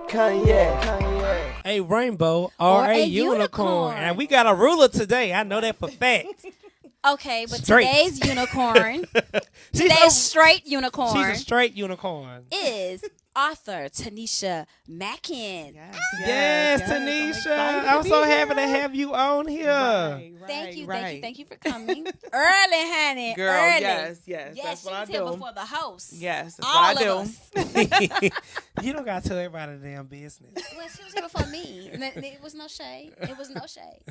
Cognac. A rainbow or a unicorn. And we got a ruler today. I know that for fact. Okay, but Straight. today's unicorn, today's straight unicorn. She's a straight unicorn. Is author Tanisha Mackin. Yes, Tanisha. I'm so happy to have you on here. Thank you for coming. Early, honey. Girl, early. yes, that's what I She was here do. before the host. Yes, that's All what I of do. us. You don't got to tell everybody the damn business. Well, she was here before me. It was no shade. It was no shade.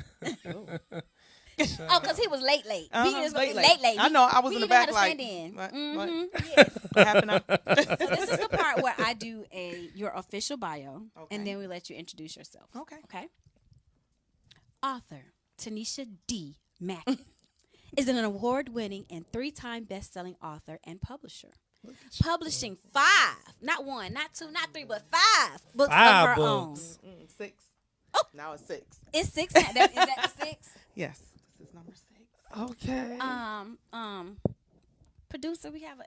Oh, because he was late. He was late. I know. I was in the back like. What? Yes. What happened now? So this is the part where I do your official bio, and then we let you introduce yourself. Okay. Author Tanisha D. Mackin is an award-winning and 3-time best-selling author and publisher, publishing 5, not 1, not 2, not 3, but 5 books of her own. 6. Oh, now it's 6. It's 6. Is that the 6? Yes, this is number 6. Okay. Producer, we have a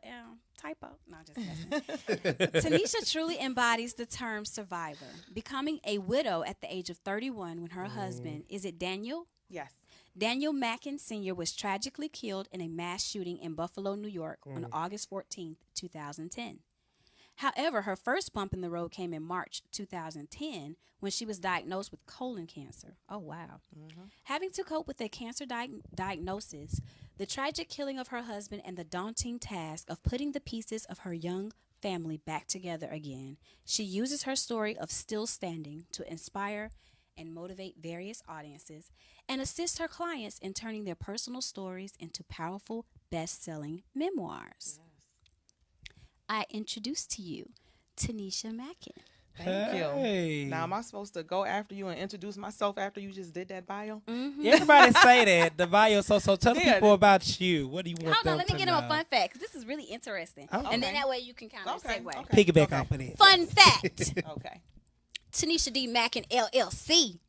typo. No, just messing. Tanisha truly embodies the term survivor, becoming a widow at the age of 31 when her husband, is it Daniel? Yes. Daniel Mackin Sr. was tragically killed in a mass shooting in Buffalo, New York on August 14th, 2010. However, her first bump in the road came in March 2010 when she was diagnosed with colon cancer. Oh, wow. Having to cope with a cancer diagnosis, the tragic killing of her husband, and the daunting task of putting the pieces of her young family back together again, she uses her story of still standing to inspire and motivate various audiences and assist her clients in turning their personal stories into powerful, best-selling memoirs. I introduce to you Tanisha Mackin. Thank you. Now, am I supposed to go after you and introduce myself after you just did that bio? Everybody say that. The bio. So tell the people about you. What do you want Hold them on, let me to get know? him a fun fact, because this is really interesting. And then that way you can kind of segue. Piggyback off of it. Fun fact. Okay. Tanisha D. Mackin, LLC.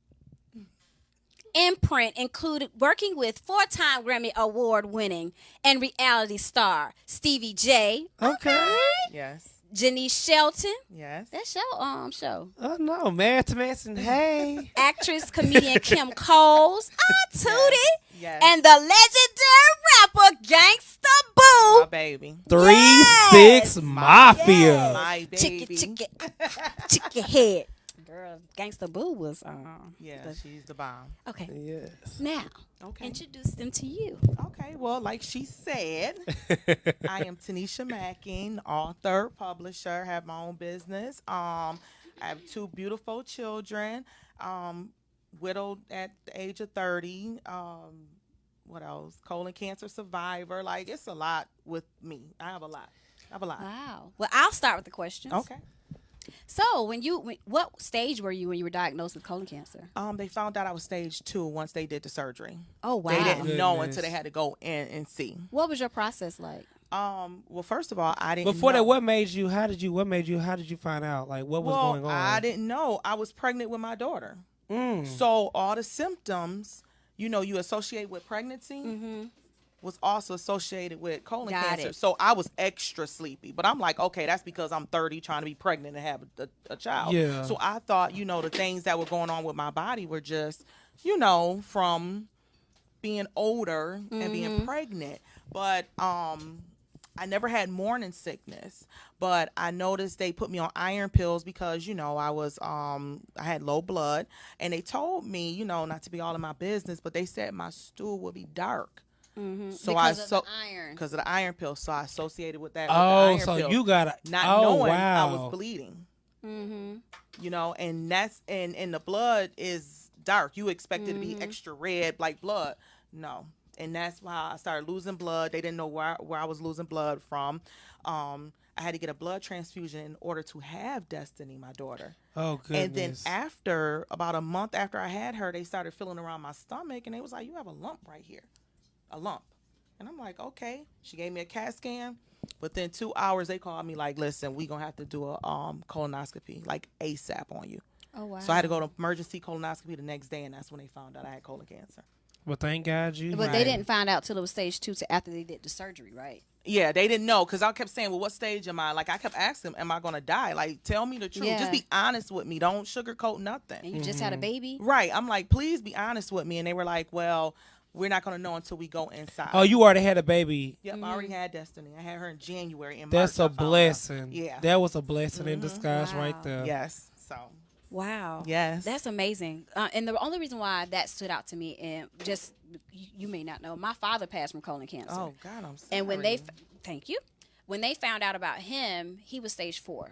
Imprint included working with 4-time Grammy Award-winning and reality star Stevie J. Okay. Yes. Janice Shelton. Yes. That's your show. Oh, no. Married to Manson. Hey. Actress, comedian Kim Coles. Tootie. Yes. And the legendary rapper Gangsta Boo. My baby. 3-6 Mafia. My baby. Chicken head. Girl, Gangsta Boo was she's the bomb. Okay. Yes. Now, introduce them to you. Okay, well, like she said, I am Tanisha Mackin, author, publisher, have my own business. I have 2 beautiful children, widowed at the age of 30. What else? Colon cancer survivor. Like, it's a lot with me. I have a lot. Wow. Well, I'll start with the questions. Okay. So, what stage were you when you were diagnosed with colon cancer? They found out I was stage 2 once they did the surgery. Oh, wow. They didn't know until they had to go in and see. What was your process like? Well, first of all, I didn't Before know. that, how did you find out? Like, what was going on? I didn't know. I was pregnant with my daughter. So all the symptoms, you associate with pregnancy, was also associated with colon cancer. So I was extra sleepy. But I'm like, okay, that's because I'm 30 trying to be pregnant and have a child. Yeah. So I thought, the things that were going on with my body were just, from being older and being pregnant. But I never had morning sickness. But I noticed they put me on iron pills because, I was I had low blood. And they told me, not to be all in my business, but they said my stool would be dark. So because of the iron. Because of the iron pill. So I associated with that. Oh, with the iron so pill, you got it. not knowing wow. I was bleeding. And that's and the blood is dark. You expect it to be extra red like blood. No. And that's why I started losing blood. They didn't know where I was losing blood from. I had to get a blood transfusion in order to have Destiny, my daughter. Oh, goodness. And then after, about a month after I had her, they started feeling around my stomach, and they was like, you have a lump right here. A lump. And I'm like, okay. She gave me a CAT scan. Within 2 hours, they called me like, listen, we going to have to do a colonoscopy, like ASAP on you. Oh, wow. So I had to go to emergency colonoscopy the next day, and that's when they found out I had colon cancer. Well, thank God you. But they didn't find out till it was stage 2 after they did the surgery, right? Yeah, they didn't know because I kept saying, well, what stage am I? Like, I kept asking them, am I going to die? Like, tell me the truth. Yeah. Just be honest with me. Don't sugarcoat nothing. And you just had a baby? Right. I'm like, please be honest with me. And they were like, well, we're not going to know until we go inside. Oh, you already had a baby. Yep, I already had Destiny. I had her in January. In That's March, a blessing. Yeah. That was a blessing in disguise right there. Yes. So. Wow. Yes. That's amazing. And the only reason why that stood out to me, and just you may not know, my father passed from colon cancer. Oh, God, I'm sorry. And when thank you. When they found out about him, he was stage 4.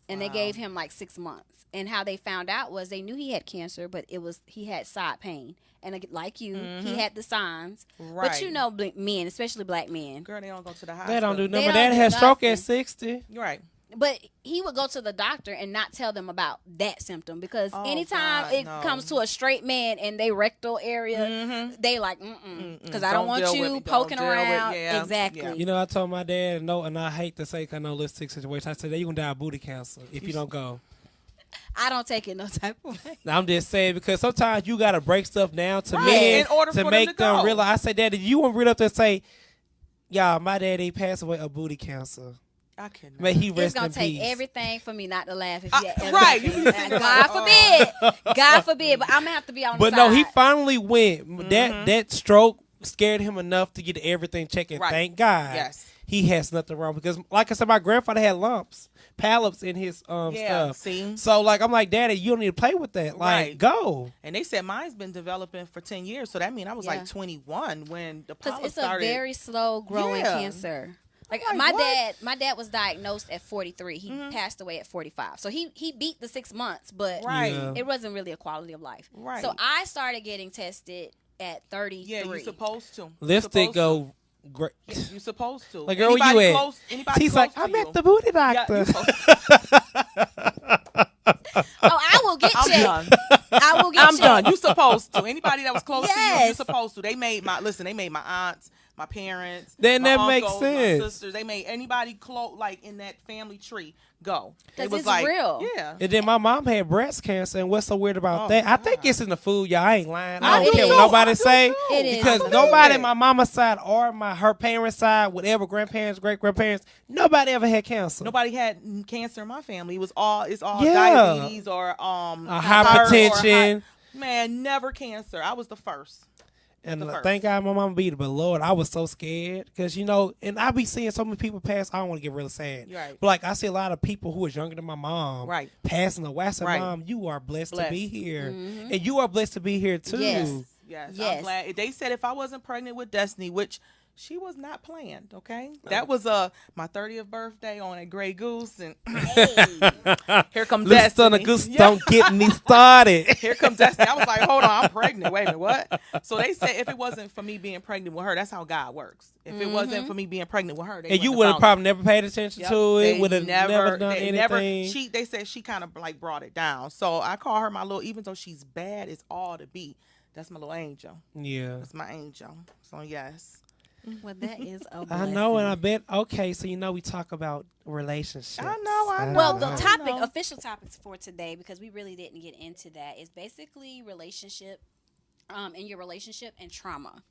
And they gave him like 6 months. And how they found out was they knew he had cancer, but he had side pain. And like you, he had the signs. Right. But you know, men, especially black men. Girl, they don't go to the hospital. They don't do nothing. My They don't dad do had stroke nothing. at 60. You're right. But he would go to the doctor and not tell them about that symptom because Oh, anytime God, it no. comes to a straight man and they rectal area, they like, because I don't want Don't deal you with it. poking Don't deal with- around. yeah, Exactly. yeah. You know, I told my dad, no, and I hate to say, 'cause I know this sick situation. I said, you're going to die of booty cancer if you don't go. I don't take it no type of way. I'm just saying, because sometimes you got to break stuff down to Right, men in order for to them make to them go. realize. I said, Daddy, you want to read up there and say, y'all, my daddy passed away of booty cancer. I cannot. May he It's rest gonna in take peace. everything for me not to laugh. If right. You be sitting there God like, forbid. God forbid. But I'm gonna have to be on But the no, side. he finally went. That stroke scared him enough to get everything checked. And Right. thank God, Yes. he has nothing wrong. Because, like I said, my grandfather had polyps in his Yeah, stuff. see? So, like, I'm like, Daddy, you don't need to play with that. Like, Right. go. And they said mine's been developing for 10 years. So that means I was Yeah. like 21 when the Because polyps it's started. a very slow growing Yeah. cancer. Like I'm my like, dad, was diagnosed at 43. He passed away at 45. So he beat the 6 months, but Right. Yeah. it wasn't really a quality of life. Right. So I started getting tested at 33. Yeah, you're supposed to. Lipstick go great. You're supposed to. Like, girl, where you at? Close, anybody He's close like, to I'm you. at the booty Yeah, doctor. you're supposed Oh, I will get I'm checked. done. I will get I'm checked. done. You supposed to. Anybody that was close to you, you're Yes. supposed to. They made my aunts, my parents, Then my that makes uncles, sense. my sisters. They made anybody close, like in that family tree, go. It 'Cause was it's like, real. yeah. And then my mom had breast cancer, and what's so weird about Oh, that? I think God. it's in the food, y'all. I ain't lying. No, I it don't care is. what nobody I do say. too. It is. Because I believe nobody, it. my mama's side or her parents' side, whatever, grandparents, great grandparents, nobody ever had cancer. Nobody had cancer in my family. It's all Yeah. diabetes or hypertension. Man, never cancer. I was the first. And The first. thank God my mama beat it. But Lord, I was so scared because, and I be seeing so many people pass. I don't want to get really sad. Right. But like I see a lot of people who was younger than my mom Right. passing away. I said, Right. Mom, you are blessed to be Blessed. here. And you are blessed to be here too. Yes. Yes, Yes. I'm glad. They said if I wasn't pregnant with Destiny, which she was not planned, okay? That was my 30th birthday on a Grey Goose, and here comes Listen, Destiny. the goose don't get me started. Here comes Destiny. I was like, hold on, I'm pregnant. Wait a minute, what? So they said if it wasn't for me being pregnant with her, that's how God works. If it wasn't for me being pregnant with her, they And you wouldn't would have found probably never paid attention Yep. to it. They Would have never done anything. They said she kind of like brought it down. So I call her my little, even though she's bad, it's all to be. That's my little angel. Yeah. That's my angel. So yes. Well, that is a I blessing. know, and I bet. Okay, so we talk about relationships. I know. Well, the I know. official topics for today, because we really didn't get into that, is basically relationship, in your relationship and trauma.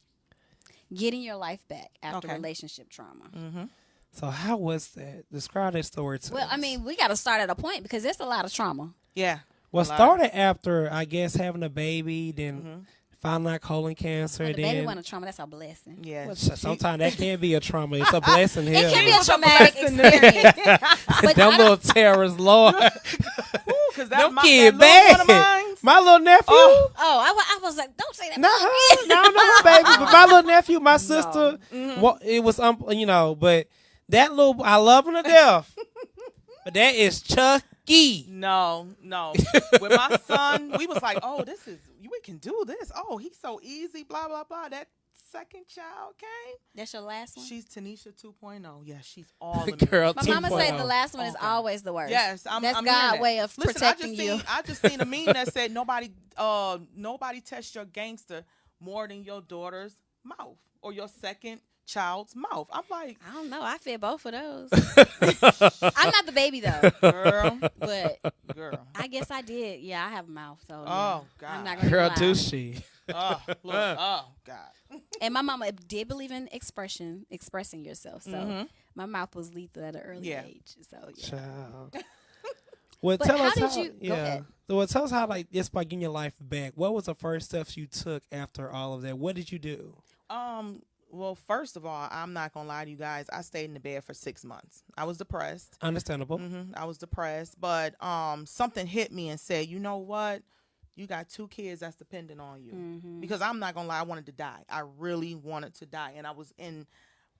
Getting your life back after Okay. relationship trauma. So how was that? Describe that story to Well, us. I mean, we got to start at a point because there's a lot of trauma. Yeah. Well, A lot. started after, I guess, having a baby, then finding out colon cancer, When the then baby wasn't a trauma, that's a blessing. Yeah. well, sometimes that can be a trauma. It's a blessing here. It can be a traumatic experience. But Them I little don't, terrors, Lord. Because that Them my kids that little one of bad. mine. My little nephew. Oh. I was like, don't say that. No, no, baby. But my little nephew, my sister, well, it was, but that little, I love him to death. But that is Chucky. No. With my son, we was like, oh, we can do this. Oh, he's so easy, blah, blah, blah. That second child came. That's your last one? She's Tanisha 2.0. Yeah, she's all of me. Girl, My mama 2.0. said the last one is always the worst. Yes, That's I'm God's hearing that. way of Listen, protecting you. I just seen a meme that said nobody tests your gangster more than your daughter's mouth or your second child's mouth. I'm like, I don't know. I feel both of those. I'm not the baby though, girl, but girl. I guess I did. Yeah, I have a mouth, so Oh, yeah. I'm God. not gonna Girl, lie. do she? Oh, look. Oh, God. And my mama did believe in expressing yourself. So my mouth was lethal at an early age. So yeah. Child. Well, But tell how us did how. you- go ahead. Well, tell us how, like, just by getting your life back. What was the first steps you took after all of that? What did you do? Well, first of all, I'm not gonna lie to you guys. I stayed in the bed for 6 months. I was depressed. Understandable. I was depressed, but something hit me and said, you know what? You got 2 kids that's dependent on you. Because I'm not gonna lie, I wanted to die. I really wanted to die, and I was in.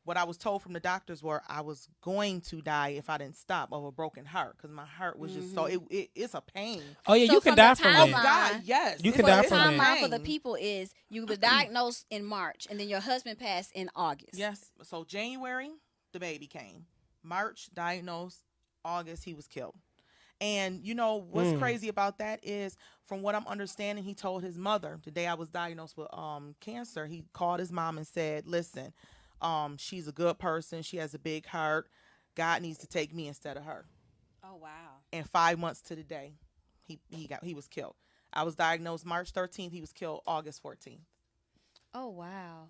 What I was told from the doctors were I was going to die if I didn't stop of a broken heart because my heart was just so it's a pain. Oh yeah, So you can from die the from timeline- that. God, yes, You it's can a- die it's from a that. Timeline for the pain. people is you were diagnosed in March, and then your husband passed in August. Yes. So January, the baby came. March, diagnosed. August, he was killed. And you know what's crazy about that is, from what I'm understanding, he told his mother the day I was diagnosed with cancer. He called his mom and said, "Listen, she's a good person. She has a big heart. God needs to take me instead of her." Oh wow. And 5 months to the day, he was killed. I was diagnosed March 13th. He was killed August 14th. Oh wow.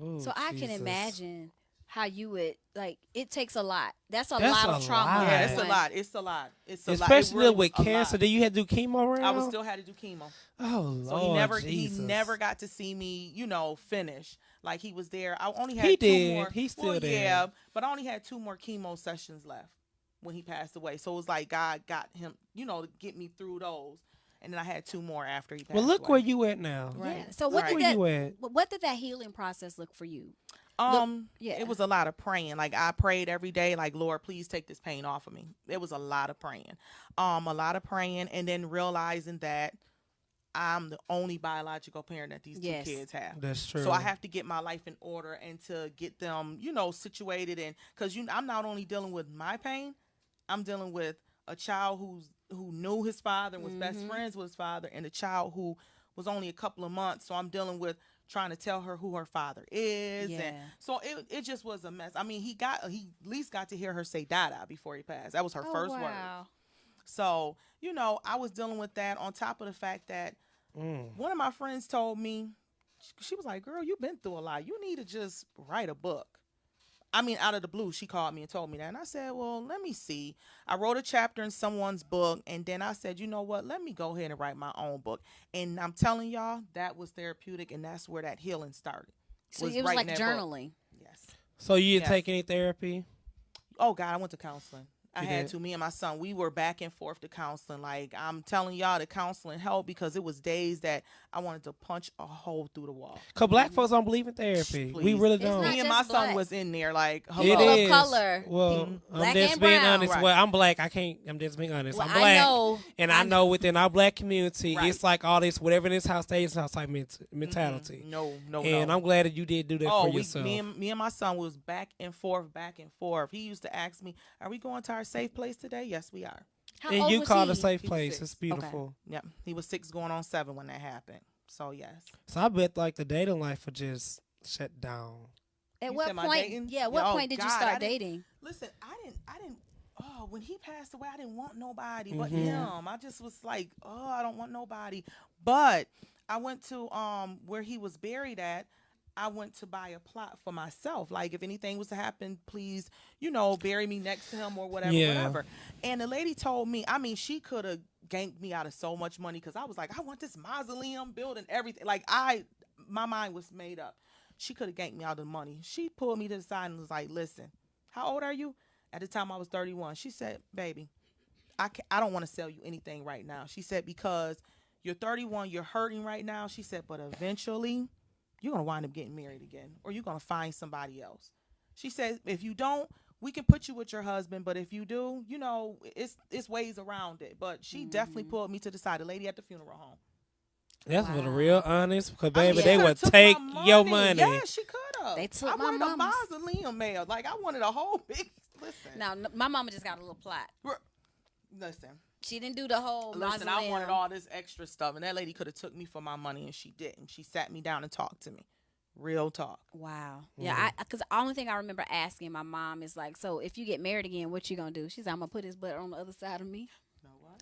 Ooh, So I can Jesus. imagine how you would it takes a lot. That's a That's lot of a trauma. lot. Yeah, it's a When- lot. It's a lot. It's a lot. It Especially really with was a cancer. lot. Did you have to do chemo around? I was still had to do chemo. Oh So Lord, he Jesus. never got to see me, finish. Like he was there. I only had He 2 did. more. He's still well, there. Yeah, but I only had 2 more chemo sessions left when he passed away. So it was like God got him, to get me through those. And then I had 2 more after he passed Well, look away. where you at now. Yeah. Right. So what Right. did Where that you at? what did that healing process look for you? Yeah. It was a lot of praying. Like I prayed every day, like, Lord, please take this pain off of me. It was a lot of praying. And then realizing that I'm the only biological parent that these Yes. 2 kids have. That's true. So I have to get my life in order and to get them, situated. And because I'm not only dealing with my pain, I'm dealing with a child who knew his father and was best friends with his father, and a child who was only a couple of months. So I'm dealing with trying to tell her who her father is. Yeah. And so it just was a mess. I mean, he at least got to hear her say Dada before he passed. That was her first word. So, I was dealing with that on top of the fact that one of my friends told me, she was like, "Girl, you've been through a lot. You need to just write a book." I mean, out of the blue, she called me and told me that. And I said, well, let me see. I wrote a chapter in someone's book. And then I said, you know what? Let me go ahead and write my own book. And I'm telling y'all, that was therapeutic. And that's where that healing started. So it was writing like that book. journaling. Yes. So you didn't Yes. take any therapy? Oh, God, I went to counseling. I You had did? to. Me and my son, we were back and forth to counseling. Like, I'm telling y'all, the counseling helped because it was days that I wanted to punch a hole through the wall. Because black folks don't believe in therapy. We Please. really It's don't. not Me and my just son black. was in there like, hello. It People of is. color. Well, Mhm. I'm Black just and being brown. honest. Right. Well, I'm black. I'm just being honest. Well, I'm black. I know. And I know within our black community, Right. it's like all this, whatever in this house stays in house type mentality. No. And I'm glad that you did do that for yourself. me and my son was back and forth. He used to ask me, "Are we going to our safe place today?" Yes, we are. How And old you was called he? a safe He was place. 6. It's beautiful. Yep, he was 6 going on 7 when that happened. So yes. So I bet like the dating life would just shut down. At You what said my point? dating? Yeah, what Oh, point did you God, start I didn't- dating? Listen, I didn't. Oh, when he passed away, I didn't want nobody but Mhm. him. I just was like, oh, I don't want nobody. But I went to where he was buried at. I went to buy a plot for myself. Like, if anything was to happen, please, bury me next to him or whatever, Yeah. whatever. And the lady told me, I mean, she could have ganked me out of so much money because I was like, I want this mausoleum building, everything. Like, my mind was made up. She could have ganked me out of the money. She pulled me to the side and was like, listen, how old are you? At the time, I was 31. She said, baby, I don't want to sell you anything right now. She said, because you're 31, you're hurting right now. She said, but eventually you're going to wind up getting married again, or you're going to find somebody else. She said, if you don't, we can put you with your husband, but if you do, it's ways around it. But she definitely pulled me to the side, the lady at the funeral home. That's what a Wow. real honest, because I mean, baby, she they coulda would took take my your money. Yeah, she could have. They took I my wanted a mama's. mausoleum mail. Like, I wanted a whole big, listen. Now, my mama just got a little plot. Listen. She didn't do the whole Listen, I mausoleum. wanted all this extra stuff, and that lady could have took me for my money, and she didn't. She sat me down and talked to me. Real talk. Wow. Yeah, because the only thing I remember asking my mom is like, so if you get married again, what you gonna do? She's like, I'm gonna put his butt on the other side of me.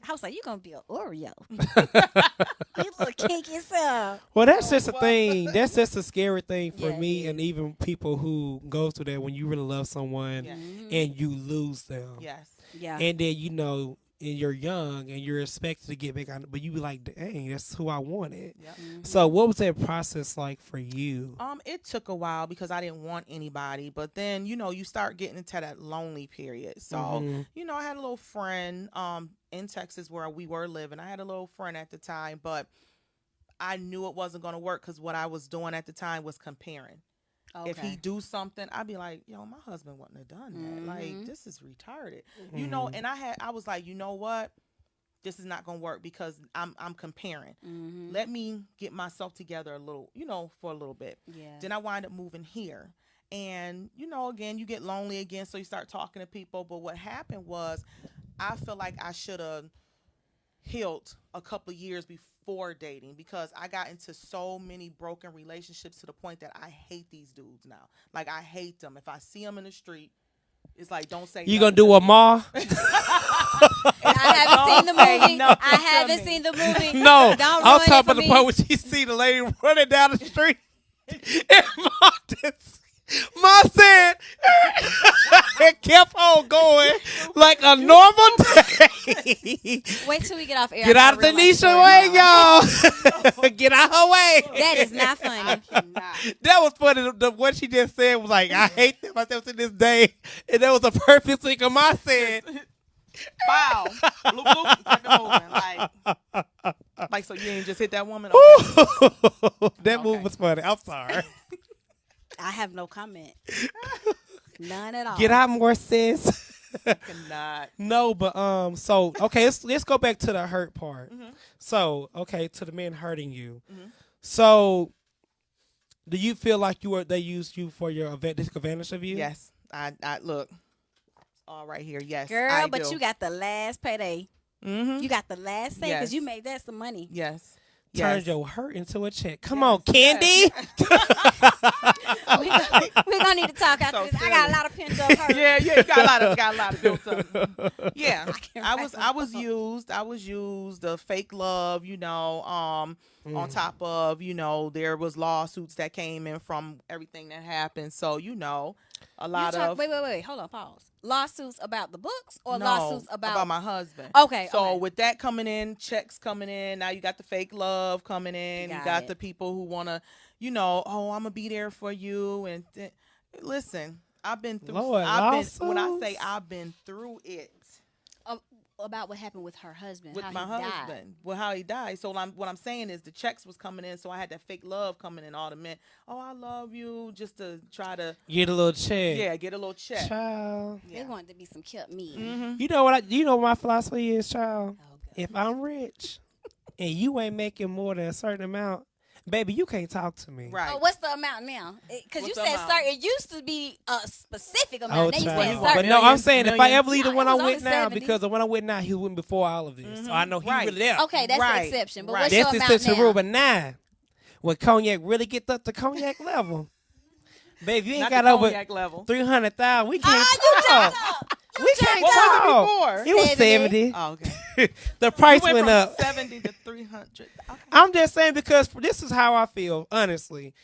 I was like, you gonna be an Oreo. You little kinky self. Well, that's just a thing. That's just a scary thing for Yeah, me it and even people who go through that when you really love someone Yes. and you lose them. Yes. Yeah. And then, and you're young and you're expected to get back on, but you be like, dang, that's who I wanted. Yep. So what was that process like for you? It took a while because I didn't want anybody, but then, you start getting into that lonely period. So, I had a little friend, in Texas where we were living. I had a little friend at the time, but I knew it wasn't going to work because what I was doing at the time was comparing. Okay. If he do something, I'd be like, yo, my husband wouldn't have done that. Like, this is retarded. And I was like, you know what? This is not going to work because I'm comparing. Let me get myself together a little, for a little bit. Yeah. Then I wind up moving here. And, again, you get lonely again, so you start talking to people. But what happened was I feel like I should have healed a couple of years before dating because I got into so many broken relationships to the point that I hate these dudes now. Like, I hate them. If I see them in the street, it's like, don't say You gonna do a ma? I haven't seen the movie. I haven't seen the movie. No, Don't I'm ruin it talking for about the me. part where she see the lady running down the street. And Ma said, it kept on going like a normal day. Wait till we get off air. Get I out of got a real life Tanisha's story way, now. y'all. Get out her way. That is not funny. That was funny. What she just said was like, I hate them myself to this day. And that was a perfect thing Ma said. Bow. Loop, loop, keep it moving. Like, so you ain't just hit that woman? Okay. That move was funny. I'm sorry. I have no comment. None at all. Get out more, sis. Cannot. No, but so okay, let's go back to the hurt part. So okay, to the men hurting you. So, do you feel like they used you for your took advantage of you? Yes. I look. All right here. Yes. Girl, I but do. you got the last payday. You got the last say because you made that some money. Yes. Turned your hurt into a check. Come on, Candy. We're gonna need to talk after this. I got a lot of pent up hurt. Yeah, you got a lot of built up. Yeah, I was used. The fake love, on top of, there was lawsuits that came in from everything that happened. So, a lot of. Wait. Hold on, pause. Lawsuits about the books or No, lawsuits about my husband. Okay. So okay. with that coming in, checks coming in, now you got the fake love coming in. You got the people who want to, oh, I'm gonna be there for you. And listen, I've been through. When I say I've been through it. About what happened with her husband. With how my he husband, died. well, how he died. So what I'm saying is the checks was coming in, so I had that fake love coming in. All the men, oh, I love you, just to try to get a little check. Yeah, get a little check. Child. They wanted to be some kept meat. You know what? You know what my philosophy is, child. Oh, If I'm rich and you ain't making more than a certain amount, baby, you can't talk to me. Right. Oh, what's the amount now? Because you What's the said amount? certain. It used to be a specific amount. Oh, now you child. said But certain. no, I'm saying if I ever leave the Nah, one it I'm was with only now, 70. because the one I'm with now, he went before all of this. So I know he Right. really there. Okay, that's Right. the exception. But Right. what's That's your the amount exception now? rule. But now, when Cognac really get up to Cognac level, baby, you ain't Not got the over Cognac level. 300,000. We can't you talk. jumped up. We can't What was it talk. before? It was 70. 70. Oh, okay. The price Went went from up. 70 to 300. Okay. I'm just saying because this is how I feel, honestly.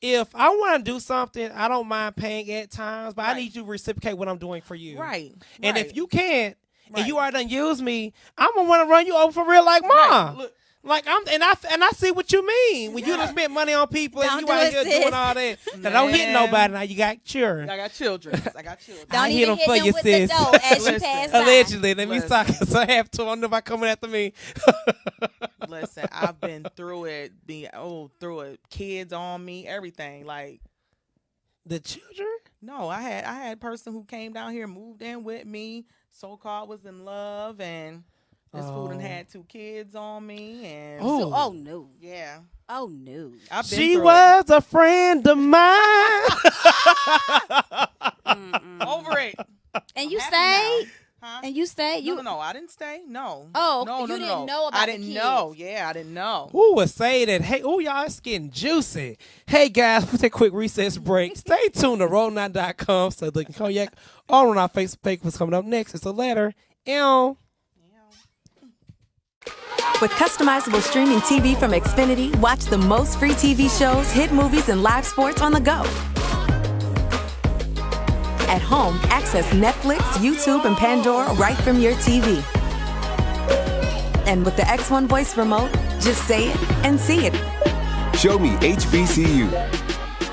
If I want to do something, I don't mind paying at times, but I Right. need you to reciprocate what I'm doing for you. Right. And if you can't, and you Right. already done use me, I'm gonna want to run you over for real, like Right. mom. Look, Like I see what you mean when you done spent money on people and Don't you do out it, here sis. doing all that. That don't hit Man. nobody. Now you got children. I got children. Don't I hit even them hit for them you, with sis. the dough as you Listen. pass by. Allegedly, let me Listen. stop. So I have to. I don't know if I coming after me. Listen, I've been through it. Through it. Kids on me, everything. Like, The children. no, I had a person who came down here, moved in with me, so-called was in love, and this fool done had 2 kids on me, and Oh. Oh no. yeah, Oh no. I've been She through was a friend of mine. it. Over it. And you Happy stayed? now. Huh? And you stayed? No, I didn't stay. No. Oh, no, you no, didn't no. know about I the didn't kids. know. Yeah, I didn't know. Who would say that? Hey, y'all, it's getting juicy. Hey, guys, we'll take a quick recess break. Stay tuned to roll9.com. So looking cognac all on our Facebook page. What's coming up next? It's a letter. Ew. With customizable streaming TV from Xfinity, watch the most free TV shows, hit movies, and live sports on the go. At home, access Netflix, YouTube, and Pandora right from your TV. And with the X1 voice remote, just say it and see it. Show me HBCU.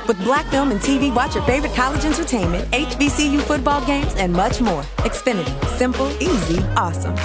With Black Film and TV, watch your favorite college entertainment, HBCU football games, and much more. Xfinity. Simple, easy, awesome.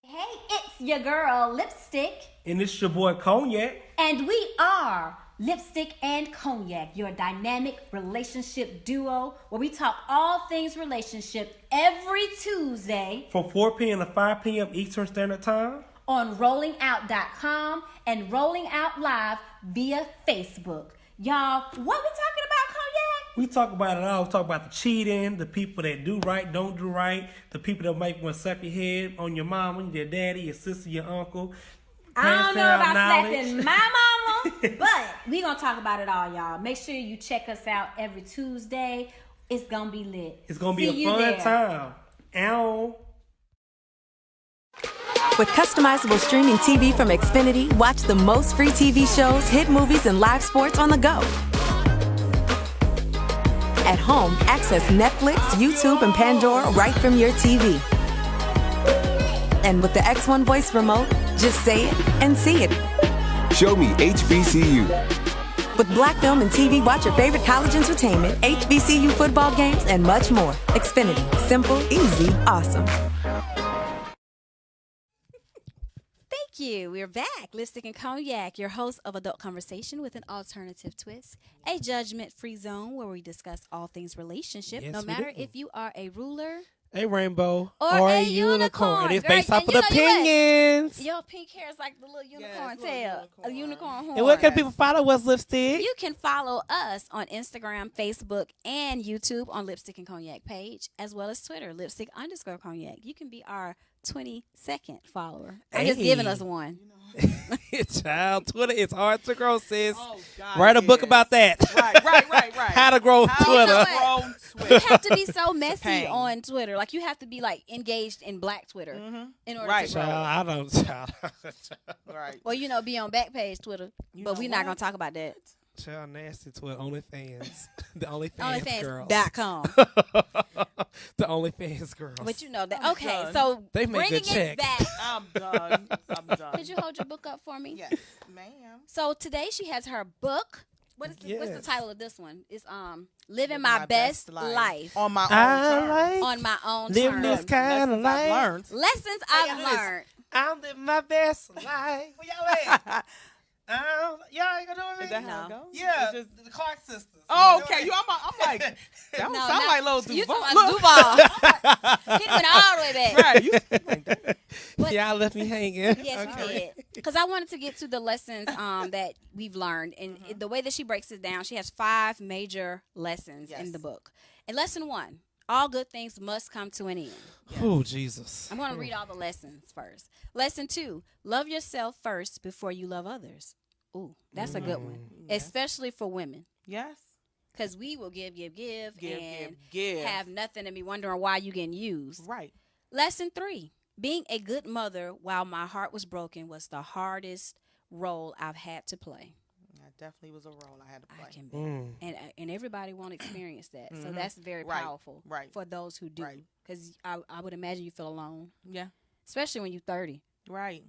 Hey, it's your girl, Lipstick, And it's your boy, Cognac. and we are Lipstick and Cognac, your dynamic relationship duo, where we talk all things relationship every Tuesday From 4 p.m. to 5 p.m. Eastern Standard Time. on rollingout.com and Rolling Out Live via Facebook. Y'all, what we talking about, Cognac? We talk about it all. We talk about the cheating, the people that do right, don't do right, the people that might want to suck your head on your mama, your daddy, your sister, your uncle. I don't Pass know down about knowledge. slapping my mama, but we gonna talk about it all, y'all. Make sure you check us out every Tuesday. It's gonna be lit. It's going to be See a you fun there. time. Ow. With customizable streaming TV from Xfinity, watch the most free TV shows, hit movies, and live sports on the go. At home, access Netflix, YouTube, and Pandora right from your TV. And with the X1 voice remote, just say it and see it. Show me HBCU. With Black Film and TV, watch your favorite college entertainment, HBCU football games, and much more. Xfinity. Simple, easy, awesome. Thank you. We're back. Lipstick and Cognac, your host of Adult Conversation with an Alternative Twist, a judgment-free zone where we discuss all things relationship, Yes, no we matter do. if you are a ruler. A rainbow Or a unicorn. It is Girl, based off of and the you know what? opinions. Your pink hair is like the little unicorn little tail, a unicorn. unicorn horn. And where can people follow us, Lipstick? You can follow us on Instagram, Facebook, and YouTube on Lipstick and Cognac page, as well as Twitter, Lipstick_Cognac. You can be our 22nd follower. I'm just Hey. giving us one. Child, Twitter is hard to grow, sis. Oh, God, Write a it book is. about that. Right. How to grow Twitter. You have to be so messy pain. on Twitter. Like, you have to be, like, engaged in Black Twitter in order Right. to grow. Child, I don't. Child, Right. Well, be on Backpage Twitter, but know we're not what? going to talk about that. child nasty Twitter. OnlyFans. The OnlyFans girls. OnlyFans.com. The OnlyFans girls. But you know that. I'm Okay, done. so They make bringing good check. it back. I'm done. Could you hold your book up for me? Yes, ma'am. So today she has her book. What's the Yes. title of this one? It's Living My Best Life on my own I terms. like on my own living terms. this kind of Lessons I've life. learned. Lessons I've learned. I'm living my best life. Where y'all at? Y'all ain't gonna do it with Is me? that how it No. goes? Yeah, It's just- the Clark sisters. Oh, You okay. know You, I'm like, that don't No, sound not- like Lil You Duval. talking Look. about Duval. He went all the way back. Right. You, But- Y'all left me hanging. Yes, we did. Because I wanted to get to the lessons that we've learned. And the way that she breaks it down, she has 5 major lessons in Yes. the book. And lesson 1, all good things must come to an end. Oh, Jesus. I'm going to read all the lessons first. Lesson 2, love yourself first before you love others. Ooh, that's a good one, especially for women. yes. Because we will give, Give, and give. have nothing and be wondering why you getting used. Right. Lesson 3, being a good mother while my heart was broken was the hardest role I've had to play. That definitely was a role I had to play. I can bet. And everybody won't experience that. So that's very Right. powerful Right. for those who do. Right. Because I would imagine you feel alone, Yeah. especially when you're 30. Right.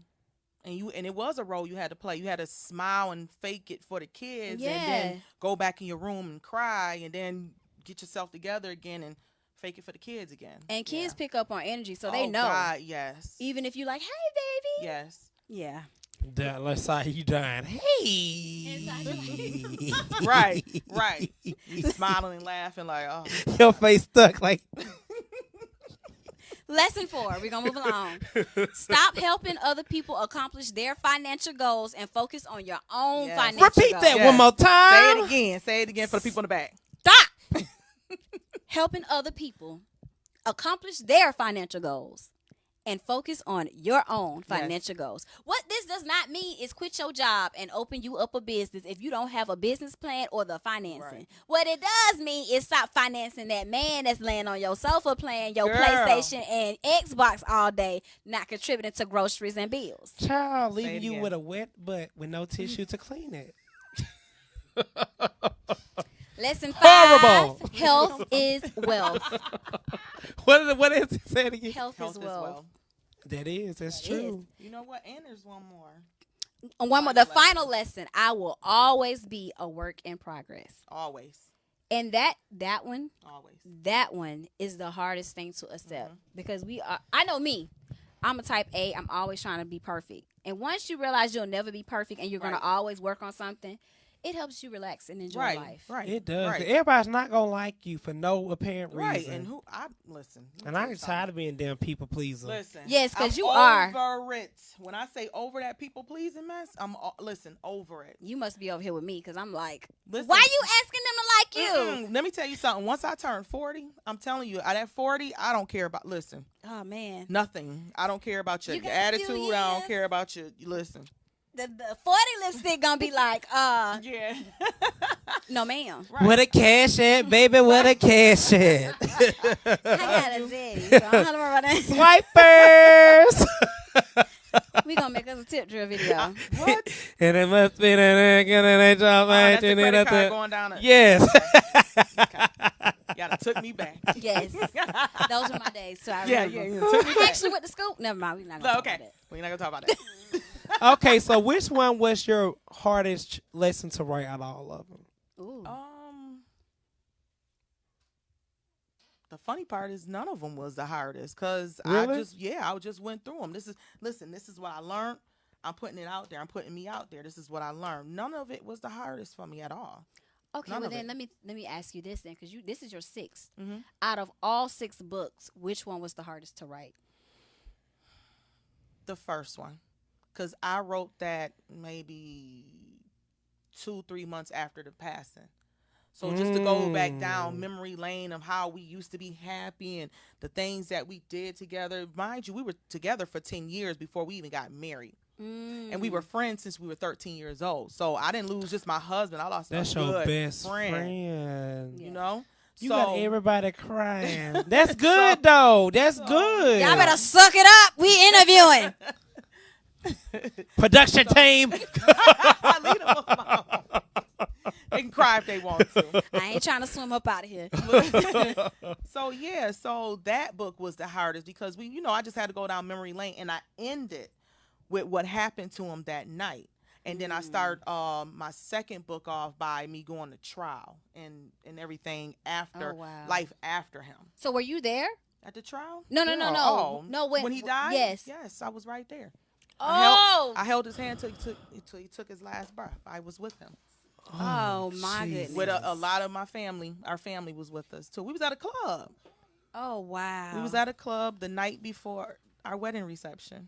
And it was a role you had to play. You had to smile and fake it for the kids, Yeah. and then go back in your room and cry, and then get yourself together again and fake it for the kids again. And kids Yeah. pick up on energy, so they Oh, know. God, yes. Even if you like, hey, baby. Yes. Yeah. Let's say you dying. Hey. Right. Right. Smiling and laughing like, oh. Your face stuck like. Lesson 4, we're going to move along. Stop helping other people accomplish their financial goals and focus on your own Yes. financial Repeat goals. that Yes. one more time. Say it again. Say it again for the people in the back. Stop helping other people accomplish their financial goals and focus on your own financial goals. What this does not mean is quit your job and open you up a business if you don't have a business plan or the financing. Right. What it does mean is stop financing that man that's laying on your sofa playing your Girl. PlayStation and Xbox all day, not contributing to groceries and bills. Child, Say leaving it you again. with a wet butt with no tissue to clean it. Lesson 5, Horrible. health is wealth. What is it? Say it again. Health Health is as wealth. well. That's It true. You know what? And there's one more. And one more, the final lesson, I will always be a work in progress. Always. And that one Always. that one is the hardest thing to accept because I know me, I'm a type A. I'm always trying to be perfect. And once you realize you'll never be perfect and you're going to always work on something, it helps you relax and enjoy life. Right. It does. Right. Everybody's not gonna like you for no apparent reason. Right. And listen. And I'm tired of being damn people pleaser. Listen. Yes, 'cause I'm you are. over it. When I say over that people pleasing mess, I'm over it. You must be over here with me because I'm like, Listen. why you asking them to like you? Let me tell you something. Once I turn 40, I'm telling you, at 40, I don't care about. Listen, Oh man, nothing. I don't care about your You got a attitude. few I don't years. care about your. Listen. the 40 lipstick gonna be like, Yeah. no ma'am. Where the cash at, baby? Where the cash at? I got a zitty, so I don't have to worry about that. Swipers. We gonna make us a tip drill video. What? And it must be the job. That's the credit card going down. Yes. Y'all done took me back. Yes, those are my days. So I Yeah, remember. yeah, yeah. Took me I back. actually went to school. Never mind. We're not gonna No, talk okay. about that. We're not gonna talk about that. Okay, so which one was your hardest lesson to write out of all of them? Ooh. The funny part is none of them was the hardest because Really? I just went through them. This is what I learned. I'm putting it out there. I'm putting me out there. This is what I learned. None of it was the hardest for me at all. Okay, None well of then it. let me ask you this then, because this is your 6th. Mm-hmm. Out of all 6 books, which one was the hardest to write? The first one, because I wrote that maybe 2-3 months after the passing. So just to go back down memory lane of how we used to be happy and the things that we did together. Mind you, we were together for 10 years before we even got married. And we were friends since we were 13 years old. So I didn't lose just my husband. I lost That's a your good best friend. friend. You know? You So- got everybody crying. That's good, though. That's good. Y'all better suck it up. We interviewing. Production team. Leave them alone. They can cry if they want to. I ain't trying to swim up out of here. So that book was the hardest because I just had to go down memory lane, and I ended with what happened to him that night. And then I start my second book off by me going to trial and everything after, Oh, wow. life after him. So were you there? At the trial? No. Oh, No, when he died? Yes. Yes, I was right there. Oh. I held his hand till he took his last breath. I was with him. Oh my Jesus. goodness. With a lot of my family. Our family was with us too. We was at a club. Oh wow. We was at a club the night before our wedding reception.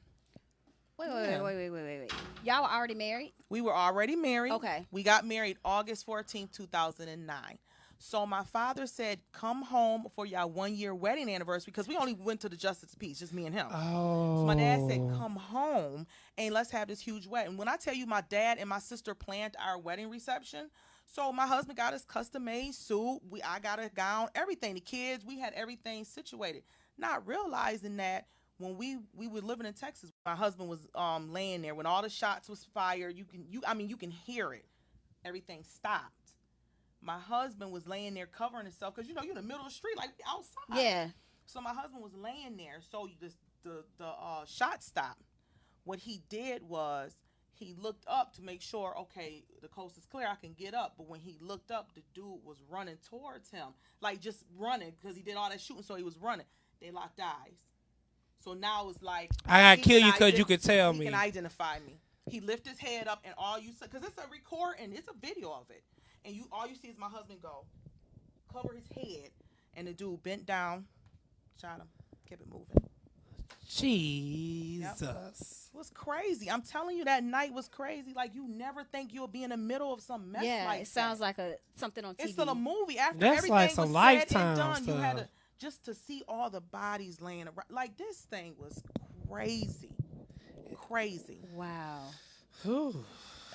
Wait. Yeah. Y'all were already married? We were already married. Okay. We got married August 14th, 2009. So my father said, come home for your 1-year wedding anniversary because we only went to the Justice of Peace, just me and him. Oh. So my dad said, come home and let's have this huge wedding. When I tell you my dad and my sister planned our wedding reception, so my husband got his custom-made suit. I got a gown, everything. The kids, we had everything situated. Not realizing that when we were living in Texas, my husband was laying there when all the shots was fired. You can hear it. Everything stopped. My husband was laying there covering himself because you're in the middle of the street, like outside. Yeah. So my husband was laying there. So the shot stopped. What he did was he looked up to make sure, okay, the coast is clear, I can get up. But when he looked up, the dude was running towards him, like just running because he did all that shooting. So he was running. They locked eyes. So now it's like I gotta he kill can you because you could tell he me. can identify me. He lifted his head up, and all you see, because it's a record and it's a video of it, and all you see is my husband go cover his head, and the dude bent down, shot him, kept it moving. Jesus. It was crazy. I'm telling you, that night was crazy. Like, you never think you'll be in the middle of some mess Yeah, like it sounds that. like something on TV. It's still a movie after That's everything like some was Lifetime said and done. stuff. just to see all the bodies laying around. Like, this thing was crazy. Wow.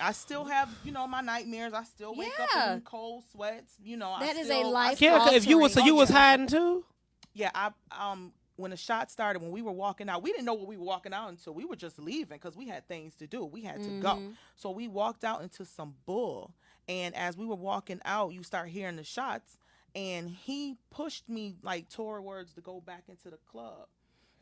I still have, my nightmares. I still wake up in cold sweats. That is a life. Yeah, if you was hiding too. Yeah, when the shot started, when we were walking out, we didn't know what we were walking out into. We were just leaving because we had things to do. We had to go. So we walked out into some bull. And as we were walking out, you start hearing the shots. And he pushed me like towards to go back into the club.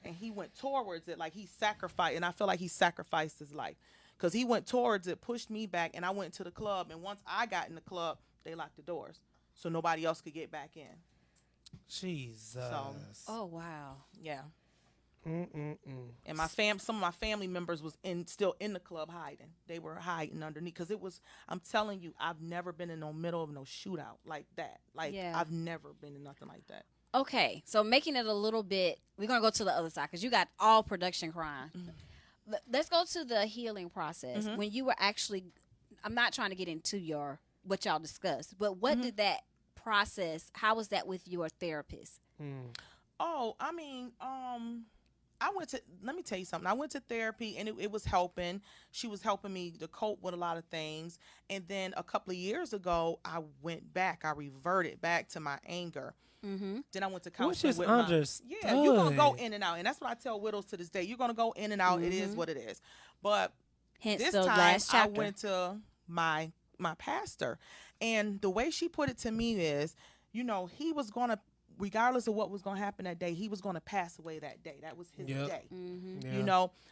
And he went towards it like he sacrificed. And I feel like he sacrificed his life. Because he went towards it, pushed me back, and I went to the club. And once I got in the club, they locked the doors. So nobody else could get back in. Jesus. Oh, wow. Yeah. And some of my family members was still in the club hiding. They were hiding underneath because it was. I'm telling you, I've never been in the middle of no shootout like that. I've never been in nothing like that. Okay, so making it a little bit, we're gonna go to the other side because you got all production crime. Let's go to the healing process. When you were actually, I'm not trying to get into what y'all discussed, but what did that process? How was that with your therapist? Oh, I mean, let me tell you something. I went to therapy and it was helping. She was helping me to cope with a lot of things. And then a couple of years ago, I went back. I reverted back to my anger. Then I went to counseling with understood. you're going to go in and out. And that's what I tell widows to this day. You're going to go in and out. It is what it is. But Hence this the time, last I chapter. went to my pastor. And the way she put it to me is, he was going to, regardless of what was going to happen that day, he was going to pass away that day. That was his day.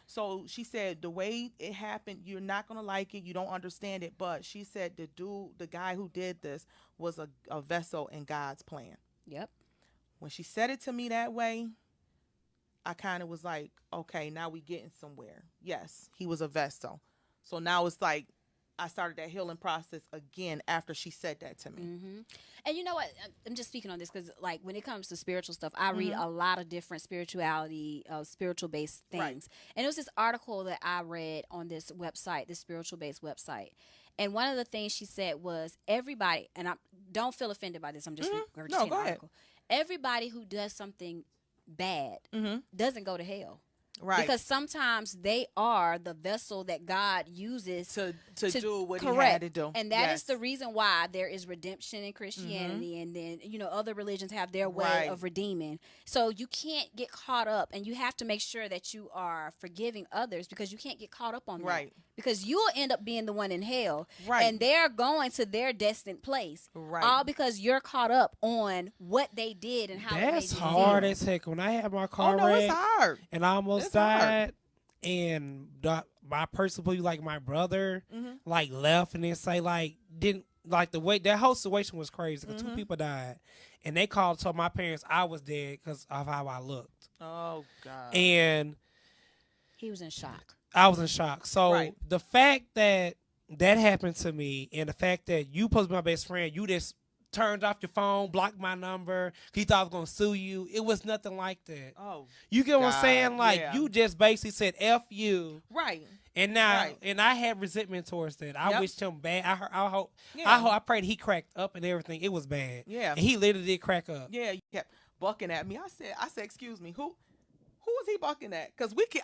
So she said the way it happened, you're not going to like it. You don't understand it. But she said the guy who did this was a vessel in God's plan. Yep. When she said it to me that way, I kind of was like, okay, now we getting somewhere. Yes, he was a vessel. So now it's like I started that healing process again after she said that to me. And you know what? I'm just speaking on this because, like, when it comes to spiritual stuff, I read a lot of different spirituality, spiritual-based things. Right. And it was this article that I read on this website, this spiritual-based website. And one of the things she said was everybody, and I don't feel offended by this, I'm just regurgitating the article. Everybody who does something bad doesn't go to hell. Right. Because sometimes they are the vessel that God uses to do what he correct. had to do. And that is the reason why there is redemption in Christianity. And then, other religions have their way of redeeming. So you can't get caught up, and you have to make sure that you are forgiving others because you can't get caught up on that. Because you'll end up being the one in hell. And they're going to their destined place. All because you're caught up on what they did and how they That's did hard as heck. When I had my car wrecked it's hard. and I almost died, and my person, like my brother, like left and then say didn't like the way that whole situation was crazy because 2 people died, and they called told my parents I was dead because of how I looked. Oh God! And he was in shock. I was in shock. So the fact that happened to me, and the fact that you supposed to be my best friend, you just turned off your phone, blocked my number, he thought I was gonna sue you. It was nothing like that. Oh, you get what I'm saying? You just basically said F you. Right. And now, and I had resentment towards that. I wished him bad. I prayed he cracked up and everything. It was bad. Yeah. And he literally did crack up. Yeah, he kept bucking at me. I said, excuse me, who was he bucking at? Because we can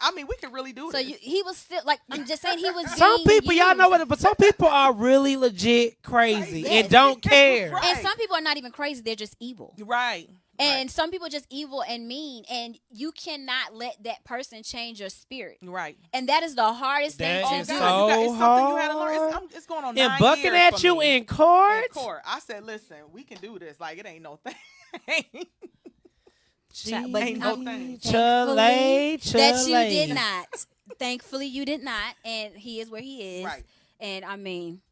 really do this. So he was still, I'm just saying he was some being people, used. y'all know what, but some people are really legit crazy and don't care. And some people are not even crazy. They're just evil. Right. And some people are just evil and mean, and you cannot let that person change your spirit. Right. And that is the hardest thing to do. It's so it's something you had to hard. learn. It's going on 9 And years bucking at for you me. in court? In court. I said, listen, we can do this. Like, it ain't no thing. But ain't no thing. Chile. That you did not. Thankfully, you did not. And he is where he is. Right. And I mean.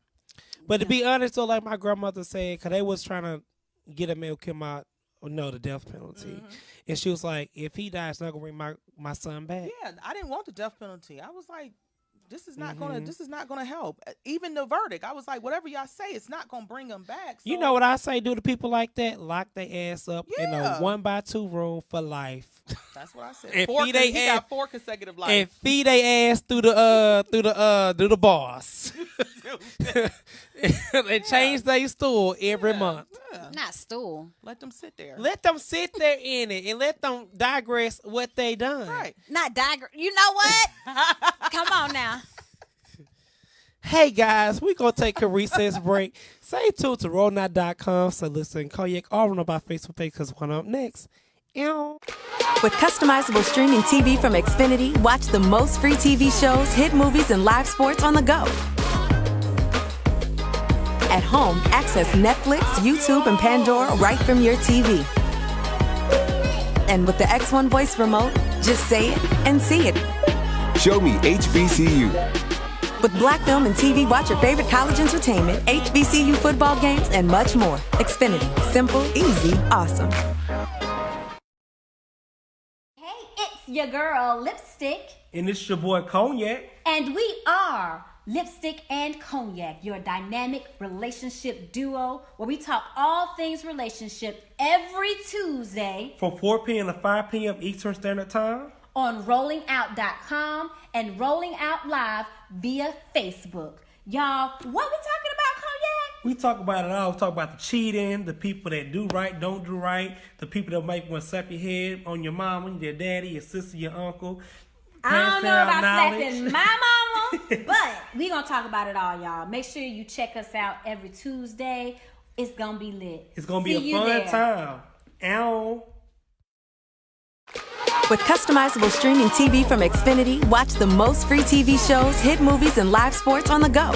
But to be honest, though, like my grandmother said, because they was trying to get a male come out, the death penalty. And she was like, if he dies, it's not going to bring my son back. Yeah, I didn't want the death penalty. I was like, this is not gonna help. Even the verdict, I was like, whatever y'all say, it's not gonna bring them back. So. You know what I say? Do to people like that? Lock their ass up in a 1x2 room for life. That's what I said. And He got 4 consecutive lives. And feed their ass through the bars. And change their stool every month. Yeah. Not stool. Let them sit there. Let them sit there in it and let them digress what they done. Right. Not diagram. You know what? Come on now. Hey guys, we're going to take a recess break. Stay tuned to rollnot.com. So listen, Cognac all on our Facebook page because one up next. Ew. With customizable streaming TV from Xfinity, watch the most free TV shows, hit movies, and live sports on the go. At home, access Netflix, YouTube, and Pandora right from your TV. And with the X1 voice remote, just say it and see it. Show me HBCU. With Black Film and TV, watch your favorite college entertainment, HBCU football games, and much more. Xfinity. Simple, easy, awesome. Hey, it's your girl, Lipstick. And it's your boy Cognac. And we are Lipstick and Cognac, your dynamic relationship duo, where we talk all things relationship every Tuesday From 4 p.m. to 5 p.m. Eastern Standard Time. on rollingout.com and Rolling Out Live via Facebook. Y'all, what we talking about, Cognac? We talk about it all. We talk about the cheating, the people that do right, don't do right, the people that might want to slap your head on your mama, your daddy, your sister, your uncle. I don't know Pass about down knowledge. slapping my mama, but we gonna talk about it all, y'all. Make sure you check us out every Tuesday. It's gonna be lit. It's going to be See a you fun there. time. Ow. With customizable streaming TV from Xfinity, watch the most free TV shows, hit movies, and live sports on the go.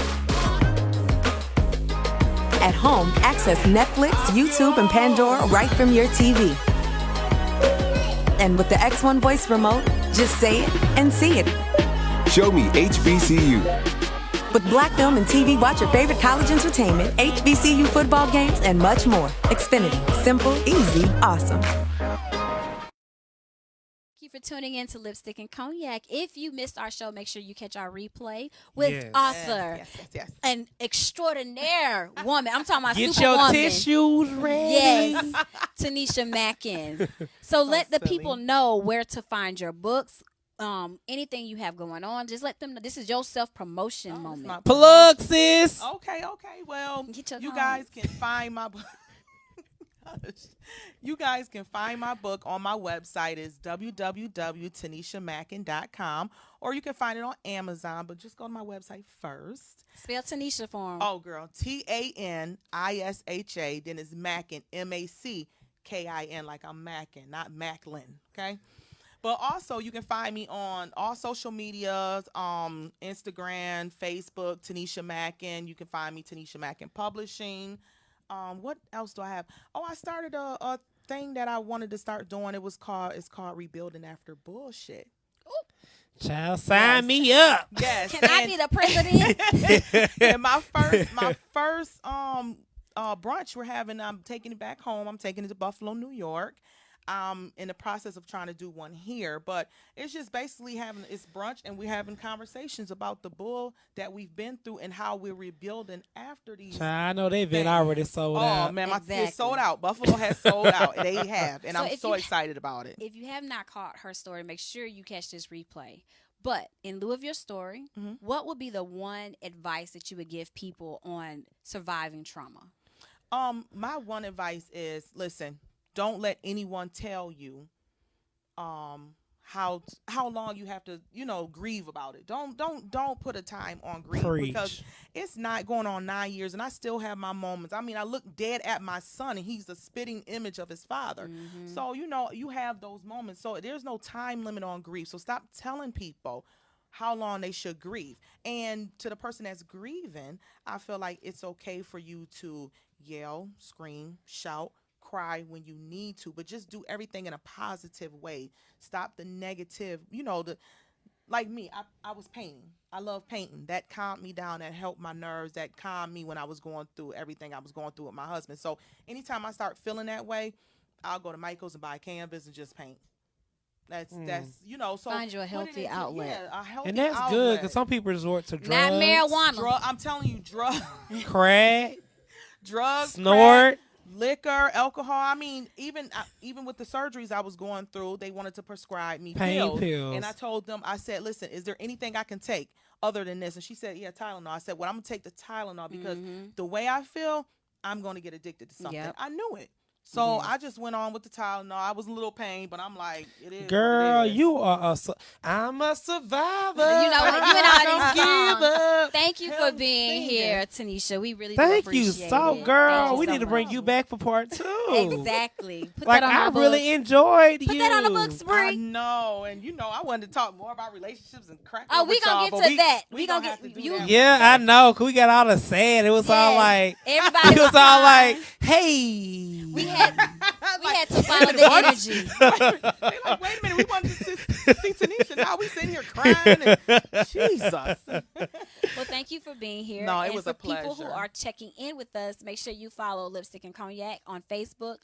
At home, access Netflix, YouTube, and Pandora right from your TV. And with the X1 voice remote, just say it and see it. Show me HBCU. With Black Film and TV, watch your favorite college entertainment, HBCU football games, and much more. Xfinity. Simple, easy, awesome. Thank you for tuning in to Lipstick and Cognac. If you missed our show, make sure you catch our replay with Yes. author, Yes. an extraordinaire woman. I'm talking about Get your superwoman. tissues ready. Yes, Tanisha Mackin. So let the silly. people know where to find your books. Anything you have going on, just let them know. This is your self-promotion moment. my- Plug, sis. Okay. Well, Get your you tongue. guys can find my book. You guys can find my book on my website is www.tanishamackin.com, or you can find it on Amazon, but just go to my website first. Spell Tanisha for him. Oh, girl, Tanisha, then it's Mackin, Mackin, like I'm Mackin, not Macklin, okay? But also, you can find me on all social medias, Instagram, Facebook, Tanisha Mackin. You can find me, Tanisha Mackin Publishing. What else do I have? Oh, I started a thing that I wanted to start doing. It's called Rebuilding After Bullshit. Child, sign me up. Yes. Can I be the president? And my first brunch we're having, I'm taking it back home. I'm taking it to Buffalo, New York. I'm in the process of trying to do one here, but it's just basically it's brunch, and we're having conversations about the bull that we've been through and how we're rebuilding after these. Child, I know they've been already sold out. Oh man, Exactly. it's sold out. Buffalo has sold out. They have, and So I'm if so you- excited about it. If you have not caught her story, make sure you catch this replay. But in lieu of your story, what would be the one advice that you would give people on surviving trauma? My one advice is, listen, don't let anyone tell you how long you have to, grieve about it. Don't put a time on grief. Preach. Because it's not going on 9 years, and I still have my moments. I mean, I look dead at my son, and he's the spitting image of his father. So you have those moments. So there's no time limit on grief. So stop telling people how long they should grieve. And to the person that's grieving, I feel like it's okay for you to yell, scream, shout, cry when you need to, but just do everything in a positive way. Stop the negative, like me, I was painting. I love painting. That calmed me down. That helped my nerves. That calmed me when I was going through everything I was going through with my husband. So anytime I start feeling that way, I'll go to Michael's and buy a canvas and just paint. That's so Find you a put it healthy into- outlet. Yeah, a healthy And that's good outlet. because some people resort to drugs. Not marijuana. I'm telling you, drugs, Crack, crack, snort. liquor, alcohol. I mean, even with the surgeries I was going through, they wanted to prescribe me Pain pills. And I told them, I said, listen, is there anything I can take other than this? And she said, yeah, Tylenol. I said, well, I'm going to take the Tylenol because the way I feel, I'm going to get addicted to something. Yep. I knew it. So I just went on with the Tylenol. I was in a little pain, but I'm like, it is. Girl, what it is. you are I'm a survivor. You know what? You and all these Give songs. up. Thank you for Help being sing here, Tanisha. We really do Thank you appreciate so, it. girl. Thank you We so need to bring much. you back for part 2. Exactly. Put Like, that on I our really books. enjoyed you. Put that on the books, I Bree. know, and I wanted to talk more about relationships and crack. Oh, over we gonna y'all, get but to that. We gonna have get to do you. that Yeah, I know. 'Cause we got all the sad. It was all Yes. like, Everybody it was all crying. like, hey. We had to follow the energy. They like, wait a minute, we wanted to see Tanisha. Now we sitting here crying. And, Jesus. Well, thank you for being here. No, it and was for a people who pleasure. are checking in with us, make sure you follow Lipstick and Cognac on Facebook,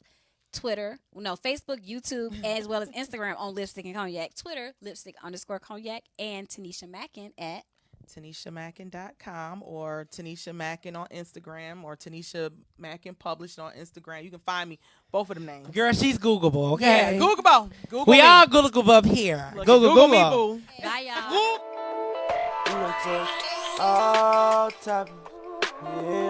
Twitter, Facebook, YouTube, as well as Instagram on Lipstick and Cognac, Twitter, Lipstick_Cognac, and Tanisha Mackin at TanishaMackin.com or Tanisha Mackin on Instagram or Tanisha Mackin Published on Instagram. You can find me both of them names. Girl, she's Googleable, okay? Googleable. Google We me. all Googleable up here. Look, Google me, Google. boo. Bye, y'all. all time. Yeah.